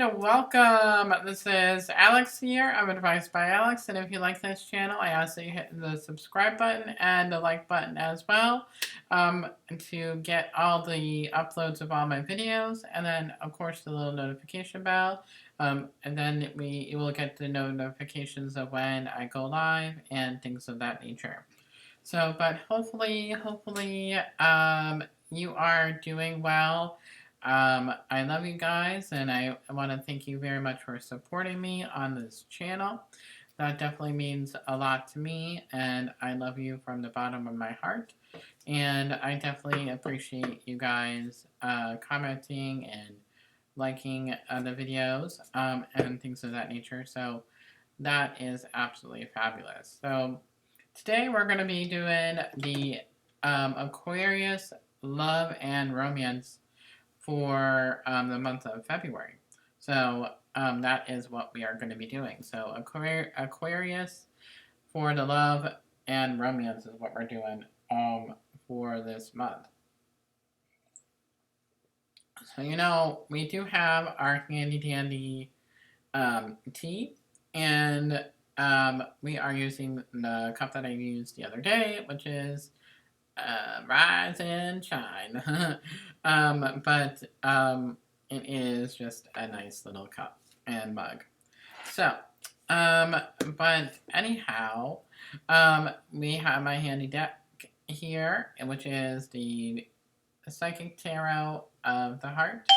and welcome. This is Alex here. I'm Advice by Alex, and if you like this channel, I ask that you hit the subscribe button and the like button as well to get all the uploads of all my videos, and then of course the little notification bell, and then you will get the notifications of when I go live and things of that nature. So, but hopefully, you are doing well. I love you guys, and I want to thank you very much for supporting me on this channel. That definitely means a lot to me, and I love you from the bottom of my heart. And I definitely appreciate you guys commenting and liking the videos and things of that nature. So that is absolutely fabulous. So today we're going to be doing the Aquarius love and romance for the month of February. So that is what we are going to be doing. So Aquarius for the love and romance is what we're doing for this month. So we do have our handy dandy tea, and we are using the cup that I used the other day, which is Rise and Shine. But it is just a nice little cup and mug. So, but anyhow, we have my handy deck here, which is the Psychic Tarot of the Heart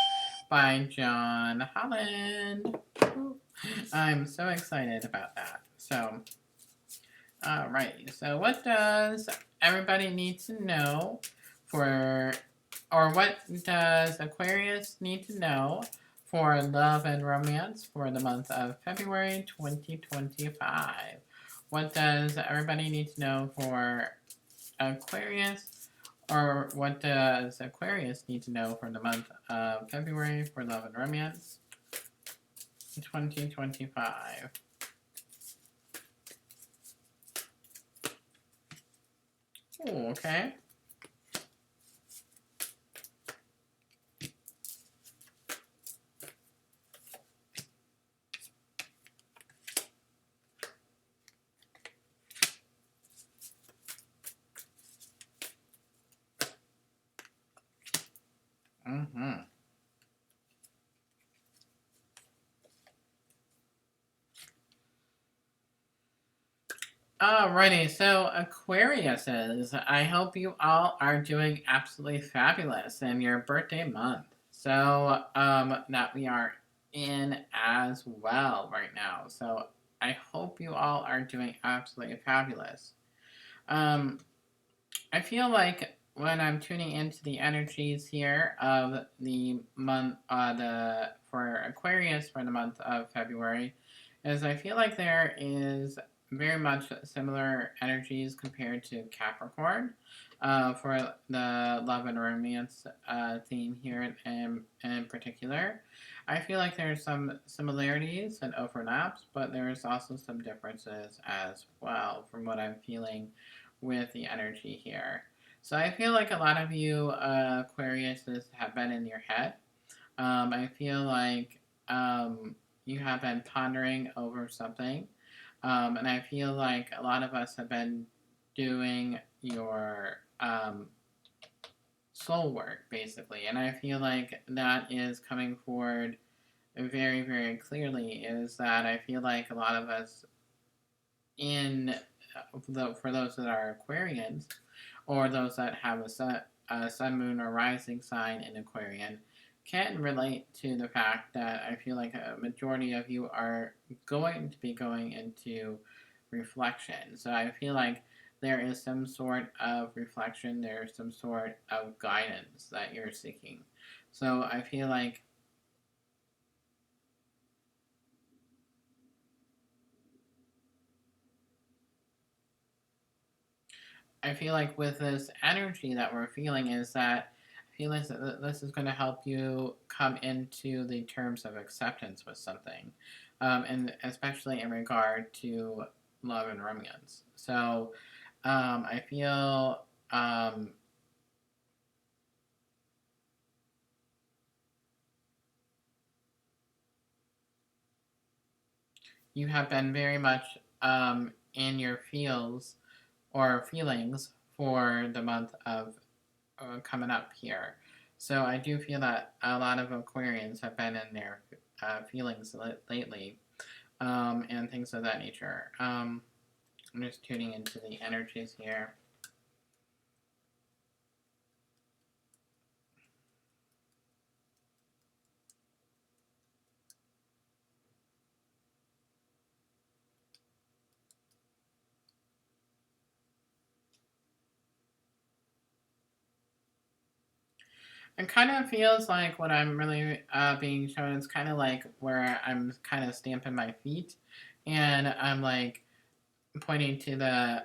by John Holland. I'm so excited about that. So, alrighty. So, what does everybody need to know what does Aquarius need to know for love and romance for the month of February 2025? What does everybody need to know for Aquarius, or what does Aquarius need to know for the month of February for love and romance 2025? Oh, okay. Alrighty, so Aquariuses, I hope you all are doing absolutely fabulous in your birthday month. So, that we are in as well right now. So, I hope you all are doing absolutely fabulous. I feel like when I'm tuning into the energies here of the month, for Aquarius for the month of February, is I feel like there is very much similar energies compared to Capricorn for the love and romance theme here in particular. I feel like there's some similarities and overlaps, but there's also some differences as well from what I'm feeling with the energy here. So I feel like a lot of you Aquariuses have been in your head. I feel like you have been pondering over something. And I feel like a lot of us have been doing your soul work, basically. And I feel like that is coming forward very, very clearly, is that I feel like a lot of us for those that are Aquarians, or those that have a sun, moon, or rising sign in Aquarian, can relate to the fact that I feel like a majority of you are going to be going into reflection. So I feel like there is some sort of reflection, there's some sort of guidance that you're seeking. So I feel like with this energy that we're feeling is that I feel like this is going to help you come into the terms of acceptance with something, and especially in regard to love and romance. So I feel you have been very much in your feels or feelings for the month of coming up here. So I do feel that a lot of Aquarians have been in their feelings lately, and things of that nature. I'm just tuning into the energies here. It kind of feels like what I'm really being shown is kind of like where I'm kind of stamping my feet, and I'm like pointing to the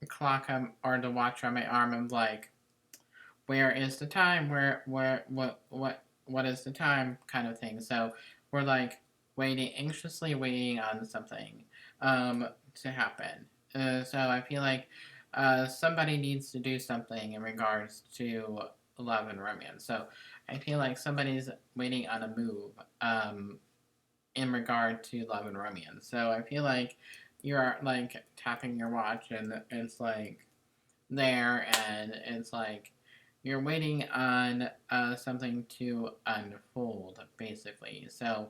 clock or the watch on my arm. I'm like, where is the time? What is the time? Kind of thing. So we're like waiting, anxiously waiting on something to happen. So I feel like somebody needs to do something in regards to love and romance. So I feel like somebody's waiting on a move in regard to love and romance. So I feel like you're like tapping your watch and it's like there and it's like you're waiting on something to unfold basically. So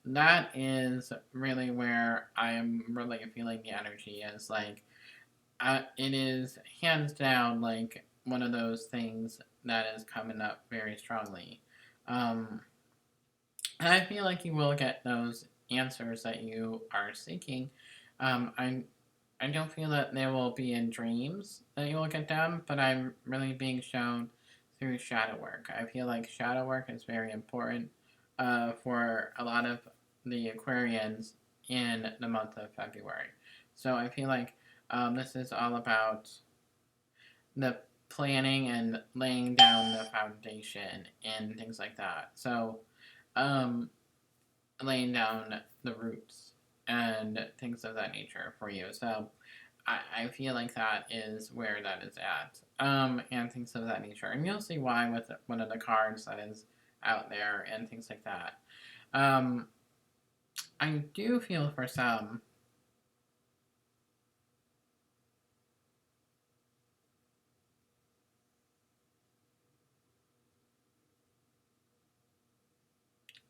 that is really where I am really feeling the energy is like it is hands down like one of those things that is coming up very strongly. um, and I feel like you will get those answers that you are seeking. um, I I don't feel that they will be in dreams that you will get them, but I'm really being shown through shadow work. I feel like shadow work is very important for a lot of the Aquarians in the month of February. So I feel like this is all about the planning and laying down the foundation and things like that. So, um, laying down the roots and things of that nature for you. So, I feel like that is where that is at, and things of that nature. And you'll see why with one of the cards that is out there and things like that. Um, I do feel for some.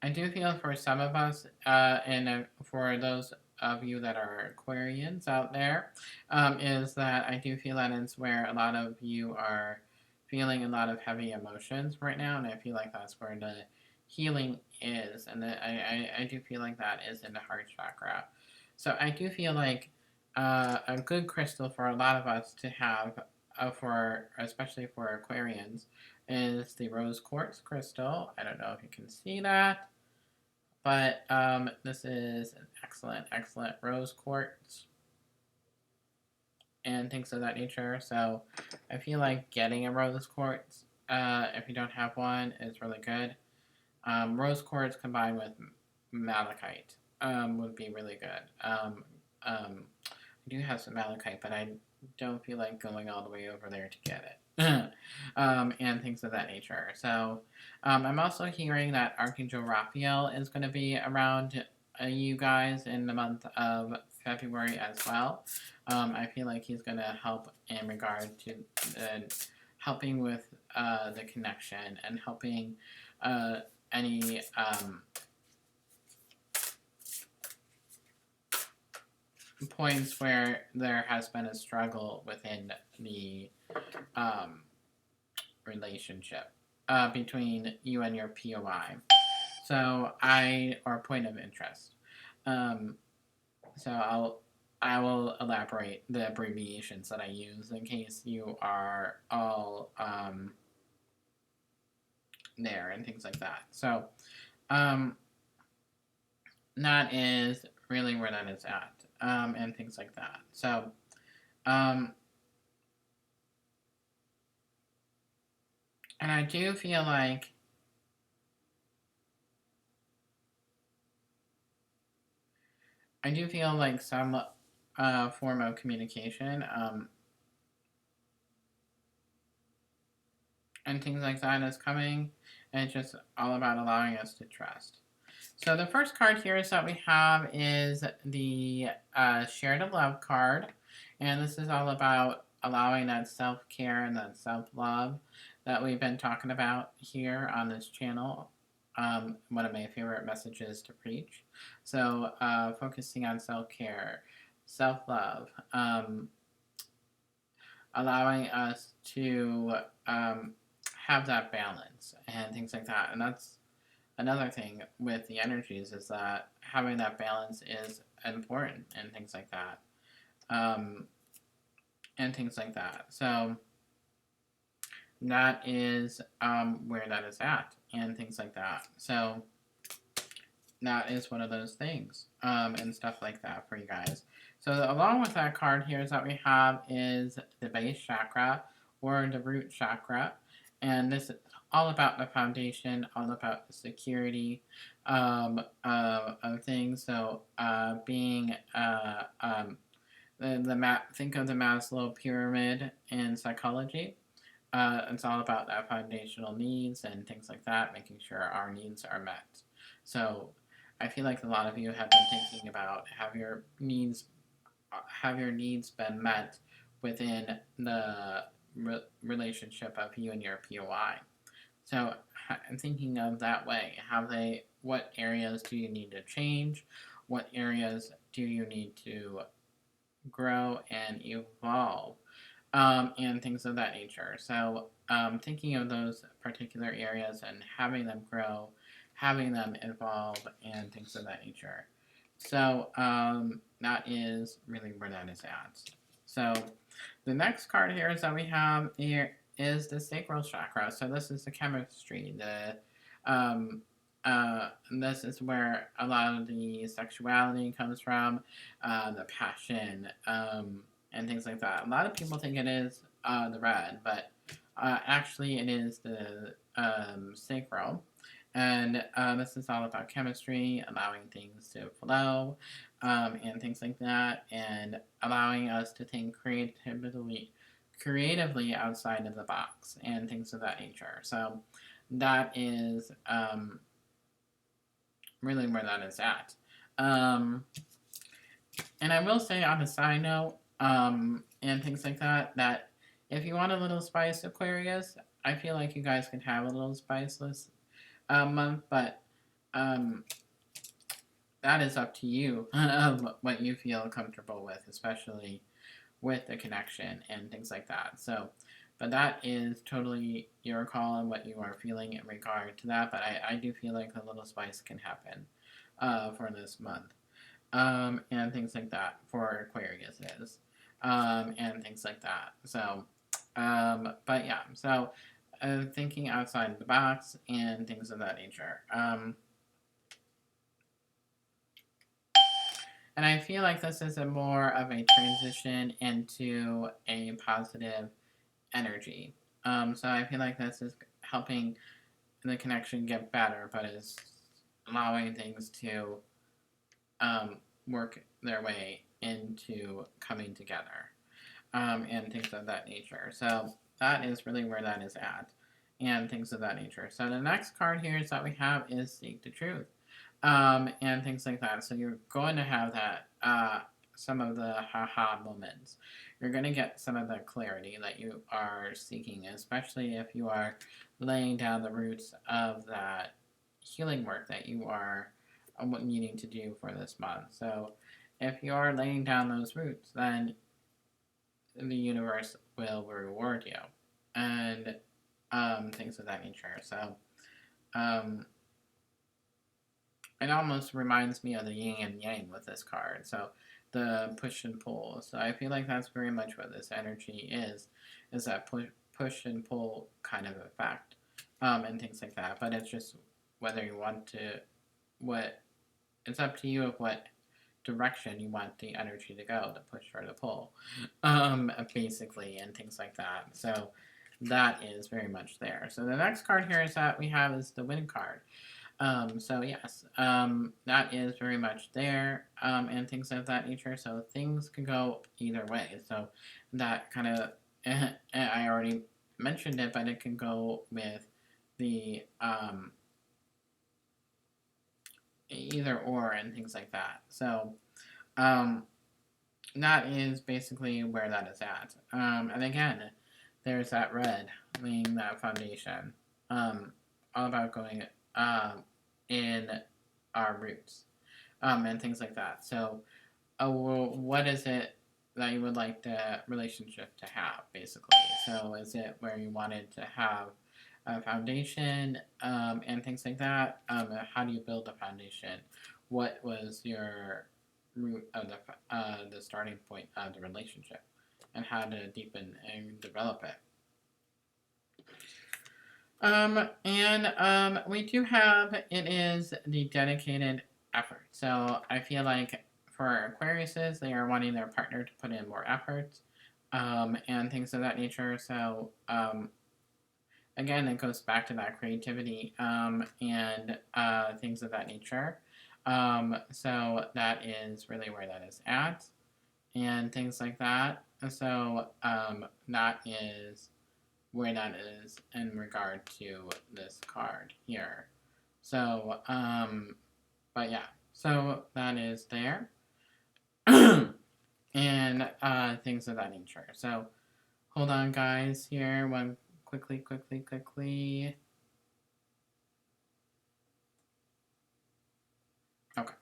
I do feel for some of us, and for those of you that are Aquarians out there, is that I do feel that it's where a lot of you are feeling a lot of heavy emotions right now, and I feel like that's where the healing is, and I do feel like that is in the heart chakra. So I do feel like a good crystal for a lot of us to have, for especially for Aquarians, is the rose quartz crystal. I don't know if you can see that. But this is an excellent, excellent rose quartz and things of that nature. So I feel like getting a rose quartz, if you don't have one, is really good. Rose quartz combined with malachite would be really good. I do have some malachite, but I don't feel like going all the way over there to get it. And things of that nature. So, I'm also hearing that Archangel Raphael is going to be around you guys in the month of February as well. I feel like he's going to help in regard to helping with the connection and helping any points where there has been a struggle within the um, relationship between you and your POI. So or point of interest. Um, so I will elaborate the abbreviations that I use in case you are all there and things like that. So um, that is really where that is at, and things like that. So um, and I do feel like some form of communication and things like that is coming, and it's just all about allowing us to trust. So the first card here is that we have is the Share the Love card. And this is all about allowing that self-care and that self-love that we've been talking about here on this channel. One of my favorite messages to preach. So focusing on self-care, self-love, allowing us to have that balance and things like that. And that's another thing with the energies, is that having that balance is important and things like that. Um, and things like that. So that is where that is at and things like that. So that is one of those things and stuff like that for you guys. So along with that card here is that we have is the base chakra or the root chakra. And this is all about the foundation, all about the security of things. So being think of the Maslow pyramid in psychology. It's all about that foundational needs and things like that, making sure our needs are met. So I feel like a lot of you have been thinking about have your needs been met within the relationship of you and your POI. So I'm thinking of that way. What areas do you need to change? What areas do you need to grow and evolve? And things of that nature. So thinking of those particular areas and having them grow, having them evolve, and things of that nature. So that is really where that is at. So the next card here is that we have here is the sacral chakra. So this is the chemistry. This is where a lot of the sexuality comes from, the passion, and things like that. A lot of people think it is the red, but actually it is the sacral. And this is all about chemistry, allowing things to flow, and things like that, and allowing us to think creatively outside of the box, and things of that nature. So that is really where that is at. And I will say on a side note, and things like that, that if you want a little spice, Aquarius, I feel like you guys can have a little spiceless month, but that is up to you what you feel comfortable with, especially with the connection and things like that. So, but that is totally your call and what you are feeling in regard to that. But I do feel like a little spice can happen for this month, and things like that for Aquarius is, and things like that. So, but yeah, so thinking outside the box and things of that nature. And I feel like this is a more of a transition into a positive energy. So I feel like this is helping the connection get better, but is allowing things to work their way into coming together, and things of that nature. So that is really where that is at, and things of that nature. So the next card here is that we have is Seek the Truth, and things like that. So you're going to have that, some of the haha moments. You're going to get some of the clarity that you are seeking, especially if you are laying down the roots of that healing work that you are needing to do for this month. So if you are laying down those roots, then the universe will reward you, and things of that nature. So it almost reminds me of the yin and yang with this card. So the push and pull. So I feel like that's very much what this energy is that push and pull kind of effect, and things like that. But it's just whether you want to, it's up to you of what direction you want the energy to go, the push or the pull, basically, and things like that. So that is very much there. So the next card here is that we have is the Wind card. So yes, that is very much there, and things of that nature. So things can go either way. So that kind of, I already mentioned it, but it can go with the either or and things like that. So that is basically where that is at. And again, there's that red, laying that foundation. All about going in our roots, and things like that. So, well, what is it that you would like the relationship to have, basically? So, is it where you wanted to have a foundation, and things like that? How do you build a foundation? What was your root of the starting point of the relationship, and how to deepen and develop it? And we do have, it is the dedicated effort. So I feel like for Aquariuses, they are wanting their partner to put in more effort, and things of that nature. So, again, it goes back to that creativity, and things of that nature. So that is really where that is at, and things like that. So, that is where that is in regard to this card here. So, but yeah, so that is there. And things of that nature. So, hold on, guys, here. One quickly. Okay.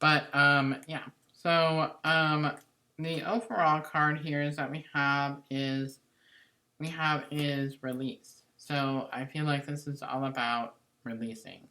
But yeah. So the overall card here is that we have is release. So I feel like this is all about releasing.